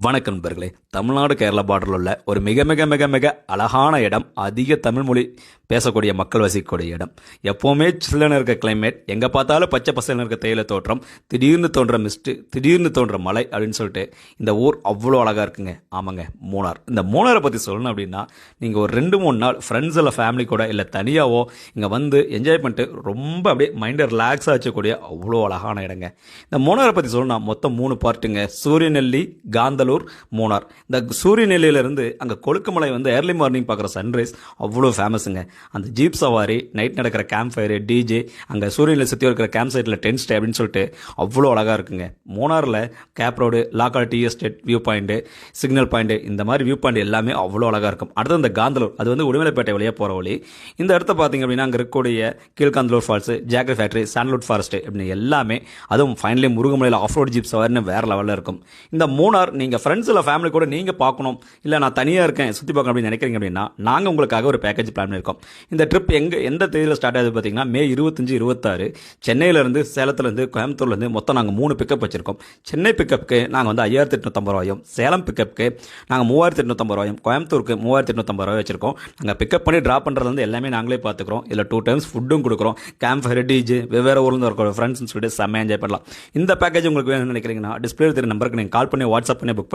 வணக்கம் நண்பர்களே. தமிழ்நாடு கேரளா பார்டரில் உள்ள ஒரு மிக மிக மிக மிக அழகான இடம், அதிக தமிழ் மொழி பேசக்கூடிய மக்கள் வசிக்கக்கூடிய இடம். எப்போவுமே சில்லுன்னு இருக்க கிளைமேட், எங்கே பார்த்தாலும் பச்சை பசங்க இருக்க தேயிலை தோற்றம், திடீர்னு தோன்ற மிஸ்ட்டு, திடீர்னு தோன்ற மலை அப்படின்னு சொல்லிட்டு இந்த ஊர் அவ்வளோ அழகாக இருக்குங்க. ஆமாங்க, மூணார். இந்த மூணாரை பற்றி சொல்லணும் அப்படின்னா, நீங்கள் ஒரு 2-3 நாள் ஃப்ரெண்ட்ஸ் இல்லை ஃபேமிலி கூட இல்லை தனியாவோ இங்கே வந்து என்ஜாய் பண்ணிட்டு ரொம்ப அப்படியே மைண்டை ரிலாக்ஸாக வச்சக்கூடிய அவ்வளோ அழகான இடங்க. இந்த மூணாரை பற்றி சொல்லணும்னா மொத்தம் 3 பார்ட்டுங்க. சூரியநெல்லி, காந்தலூர், மூணார். இந்த சூரியநெல்லியிலிருந்து அங்கே கொழுக்குமலை வந்து ஏர்லி மார்னிங் பார்க்குற சன்ரைஸ் அவ்வளோ ஃபேமஸுங்க. அந்த ஜீப் சவாரி, நைட் நடக்கிற கேம்ப் ஃபயரு, டிஜே, அங்கே சூரியநெல்லி சுற்றி இருக்கிற கேம்ப் சைட்டில் டென்ட் ஸ்டே அப்படின்னு சொல்லிட்டு அவ்வளோ அழகாக இருக்குங்க. மூணாரில் gap road, Lockhart tea estate view point, signal point, இந்த மாதிரி வியூ பாயிண்ட் எல்லாமே அவ்வளோ அழகாக இருக்கும். அடுத்து இந்த காந்தலூர், அது வந்து உடுமலைப்பேட்டை வழியாக போகிற வழி. இந்த இடத்த பார்த்தீங்க அப்படின்னா அங்கே இருக்கக்கூடிய Keezhkanthalloor falls, jaggery factory, sandalwood forest இப்படின்னு எல்லாமே, அதுவும் ஃபைனலி முருகமலையில் ஆஃப் ரோடு ஜீப் சவாரின்னு வேறு லெவலில் இருக்கும். இந்த மூணார் நீங்கள் ஃப்ரெண்ட்ஸ் இல்லை ஃபேமிலி கூட நீங்கள் பார்க்கணும், இல்லை நான் தனியாக இருக்கேன் சுற்றி பார்க்கணும் அப்படின்னு நினைக்கிறீங்க அப்படின்னா, நாங்கள் உங்களுக்காக ஒரு பேக்கேஜ் பிளான் பண்ணியிருக்கோம். இந்த ட்ரிப் எந்த தேதியில் ஸ்டார்ட் ஆகுது பார்த்தீங்கன்னா, மே 25, 26 சென்னையிலேருந்து, சேலத்துலேருந்து, கோயம்புத்தூர்லேருந்து மொத்தம் நாங்கள் 3 பிக்கப் வச்சுருக்கோம். சென்னை பிக்கப்புக்கு நாங்கள் வந்து 5850 ரூபாயும், சேலம் பிக்கப்புக்கு நாங்கள் 3850 ரூபாயும், கோயம்புத்தூருக்கு 3850 ரூபாய் வச்சுருக்கோம். நாங்கள் பிக்கப் பண்ணி ட்ராப் பண்ணுறது வந்து எல்லாமே நாங்களே பார்த்துக்குறோம். இதில் 2 டைம்ஸ் ஃபுட்டும் கொடுக்குறோம். கேம்ப் ஃபயர், டிஜே, வெவ்வேறு ஊர்லேருந்து இருக்கிற ஃப்ரெண்ட்ஸ்னு சொல்லிட்டு செம்ம என்ஜாய் பண்ணலாம். இந்த பேக்கேஜ் உங்களுக்கு வேணும்னு நினைக்கிறீங்கன்னா, டிஸ்பிளே தெரிய நம்பருக்கு நீங்கள் கால் பண்ணி வாட்ஸ்அப் பண்ணி புக்